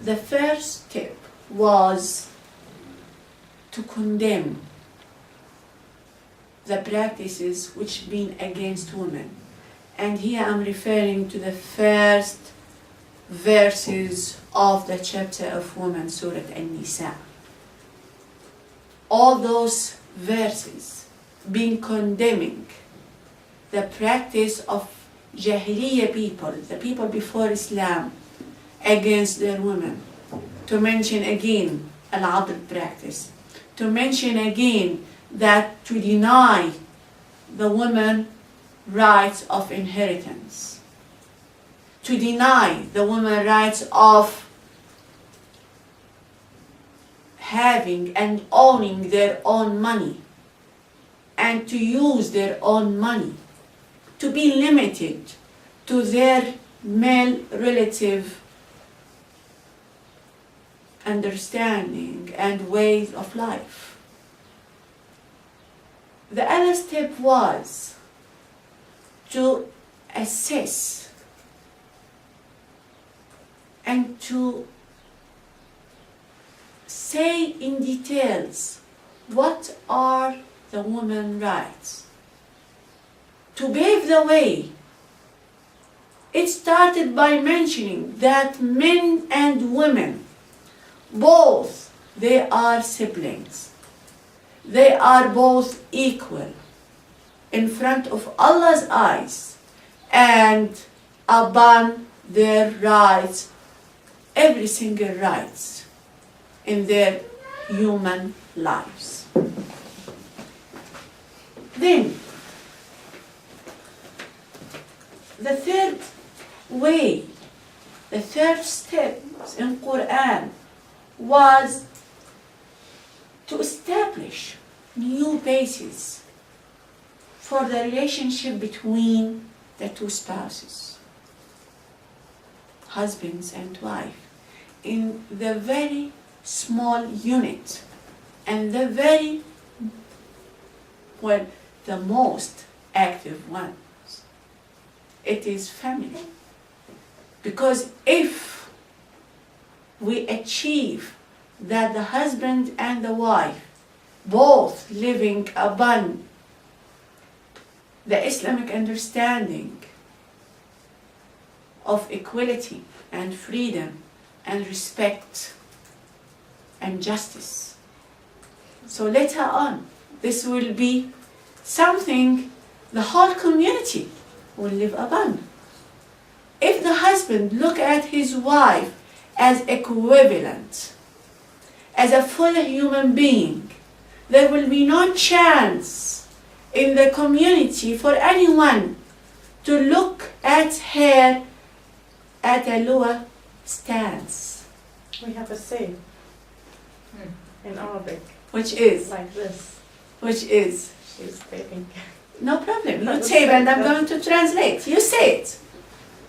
the first step was to condemn the practices which been against women. And here I'm referring to the first verses of the chapter of women, Surah An-Nisa. All those verses been condemning the practice of Jahiliyyah people, the people before Islam, against their women. To mention again al-adl practice. To mention again that to deny the woman rights of inheritance. To deny the woman rights of having and owning their own money and to use their own money, to be limited to their male relative understanding and ways of life. The other step was to assess and to say in details what are the women's rights. To pave the way, it started by mentioning that men and women, both, they are siblings. They are both equal in front of Allah's eyes and upon their rights, every single rights in their human lives. Then, the third way, the third step in Quran was to establish new bases for the relationship between the two spouses, husbands and wife, in the very small unit and the very, the most active ones. It is family. Because if we achieve that the husband and the wife both living upon the Islamic understanding of equality and freedom and respect and justice. So later on, this will be something the whole community will live upon. If the husband look at his wife as equivalent, as a full human being, there will be no chance in the community for anyone to look at her at a lower stance. We have a saying in Arabic. Which is? Like this. Which is? She's taping. No problem. You say it and I'm going to translate. You say it.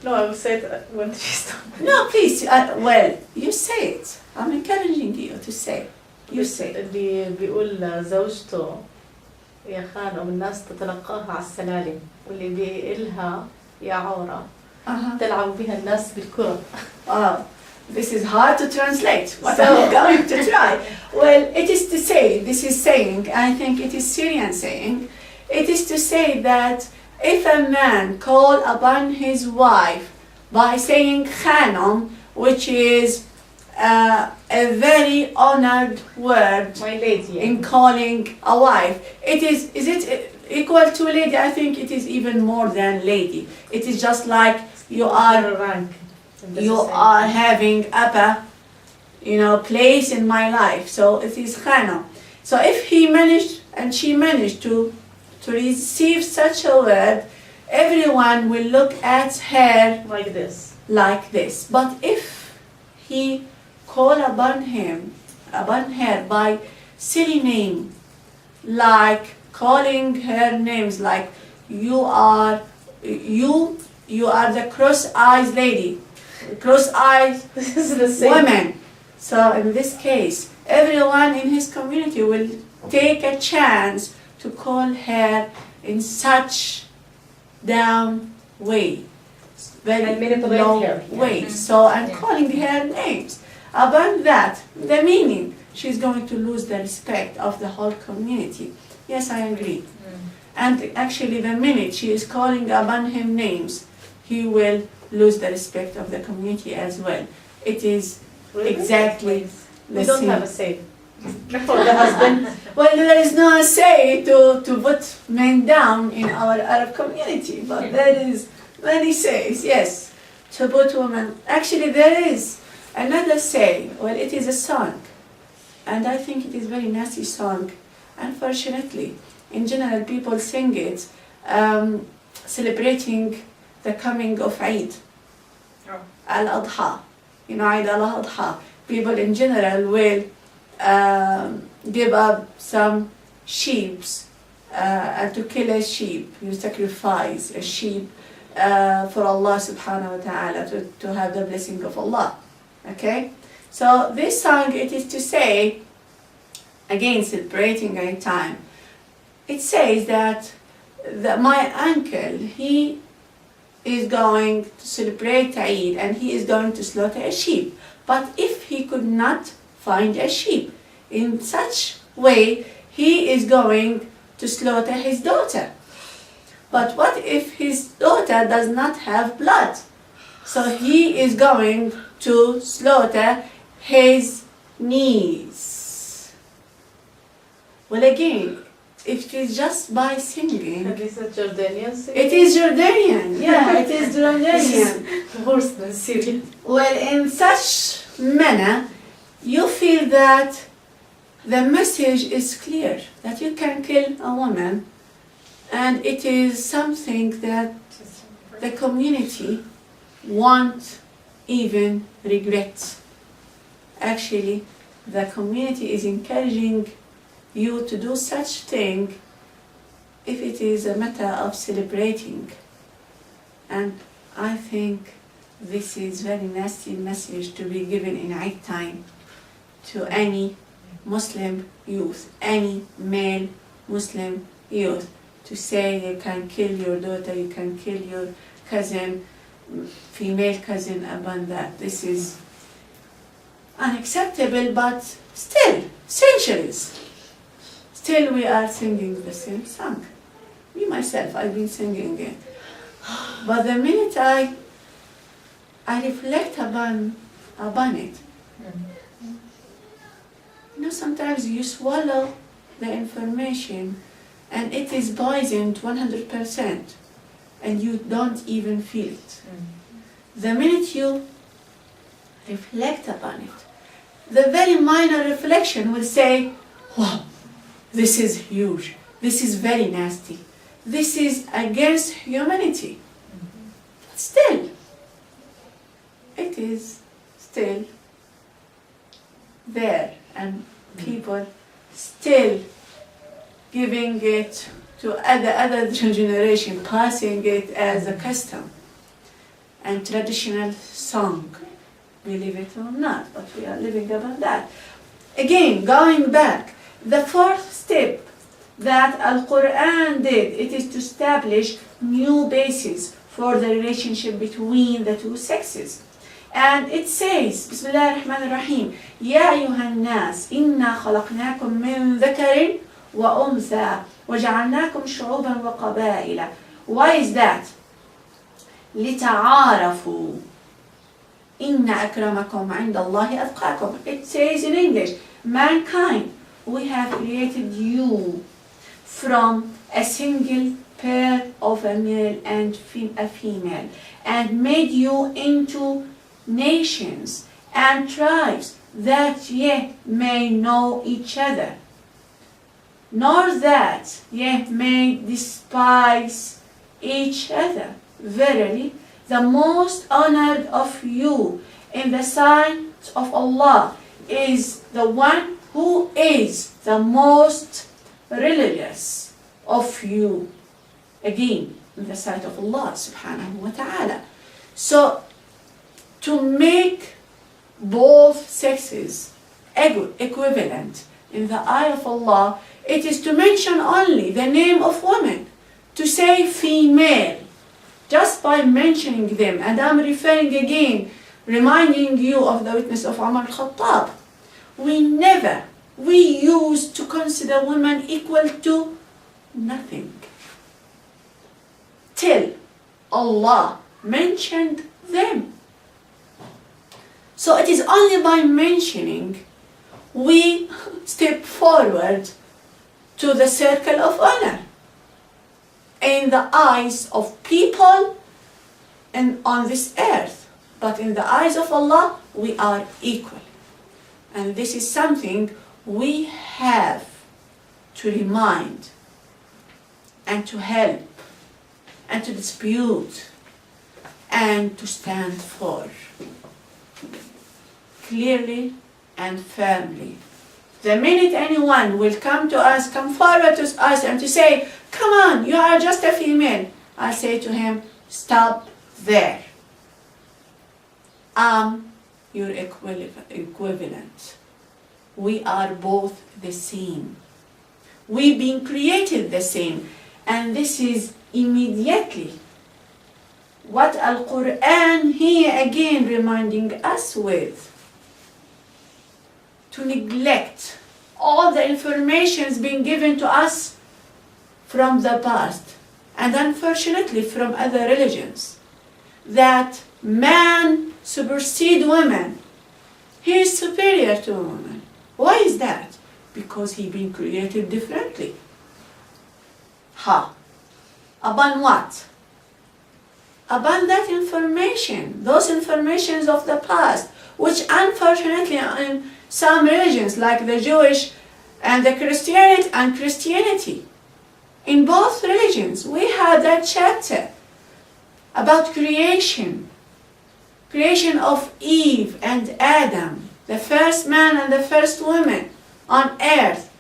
No, I will say it when she's done. No, please. Well, you say it. I'm encouraging you to say. You say. اللي بيقول زوجته يا خان والناس تتلقاها على السلالم واللي بيقلها يا عورة تلعب بها الناس بالكرة. This is hard to translate, but I'm going to try. Well, it is to say, this is saying, I think it is Syrian saying, it is to say that if a man call upon his wife by saying khanam, which is a very honored word My lady, in calling a wife, is it equal to lady? I think it is even more than lady. It is just like you are rank. You are having upper, place in my life. So it is khana. So if he managed and she managed to receive such a word, everyone will look at her like this. But if he call upon her by silly name, like calling her names like you are the cross-eyed lady, cross-eyed women. So in this case, everyone in his community will take a chance to call her in such down way, very low way. So I'm calling her names. upon that, the meaning, she's going to lose the respect of the whole community. Yes, I agree. And actually, the minute she is calling upon him names, he will lose the respect of the community as well. It is exactly the We don't same. have a say for the husband. Well, there is no say to put men down in our Arab community, but there is many says, yes, to put women. Actually, there is another say. Well, it is a song, and I think it is very nasty song. Unfortunately, in general, people sing it, celebrating the coming of Eid al-Adha. You know, Eid al-Adha. People in general will give up some sheep and to kill a sheep. You sacrifice a sheep for Allah subhanahu wa ta'ala to have the blessing of Allah. Okay? So this song, it is to say, again celebrating a time, it says that my uncle, he is going to celebrate Eid and he is going to slaughter a sheep. But if he could not find a sheep, in such way he is going to slaughter his daughter. But what if his daughter does not have blood? So he is going to slaughter his niece. Well, again, if it is just by singing, This is Jordanian singing. it is Jordanian. Yeah, it is Jordanian. Worse than Syrian. Well, in such manner, you feel that the message is clear, that you can kill a woman, and it is something that the community won't even regret. Actually, the community is encouraging you to do such thing if it is a matter of celebrating. And I think this is very nasty message to be given in Eid time to any Muslim youth, any male Muslim youth, to say you can kill your daughter, you can kill your cousin, female cousin upon that. This is unacceptable, but still, centuries, still we are singing the same song. Me myself, I've been singing it. But the minute I reflect upon it, you know, sometimes you swallow the information and it is poisoned 100% and you don't even feel it. The minute you reflect upon it, the very minor reflection will say, wow, this is huge, this is very nasty, this is against humanity. But still, it is still there, and people still giving it to other generation, passing it as a custom and traditional song, believe it or not, but we are living about that. Again, going back, the fourth step that Al-Quran did, it is to establish new basis for the relationship between the two sexes. And it says, Bismillah ar-Rahman ar-Rahim, Ya ayyuhan nas, inna khalaqnakum min dhakarin wa untha, wa ja'alnakum shu'uban wa qabaila. Why is that? لِتَعَارَفُوا إِنَّ أَكْرَمَكُمْ عِنْدَ اللَّهِ أَتْقَاكُمْ. It says in English, mankind, we have created you from a single pair of a male and a female, and made you into nations and tribes, that ye may know each other, nor that ye may despise each other. Verily, the most honored of you in the sight of Allah is the one who is the most religious of you. Again, in the sight of Allah subhanahu wa ta'ala. So, to make both sexes equivalent in the eye of Allah, it is to mention only the name of woman, to say female, just by mentioning them. And I'm referring again reminding you of the witness of Umar al-Khattab. We used to consider women equal to nothing. Till Allah mentioned them. So it is only by mentioning we step forward to the circle of honor in the eyes of people and on this earth. But in the eyes of Allah, we are equal. And this is something we have to remind and to help and to dispute and to stand for clearly and firmly. The minute anyone will come forward to us and to say, come on, you are just a female, I'll say to him, stop there. I'm your equivalent. We are both the same. We've been created the same. And this is immediately what Al-Quran here again reminding us with. To neglect all the information being given to us from the past and unfortunately from other religions, that man supersedes women. He is superior to women. Why is that? Because he been created differently. Upon what? Upon that information, those informations of the past, which unfortunately in some religions like the Jewish and the Christianity, in both religions we have that chapter about creation of Eve and Adam, the first man and the first woman on earth.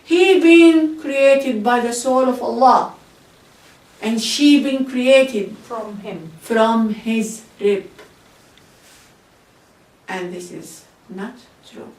He been created by the soul of Allah, and she been created from his rib. And this is not true.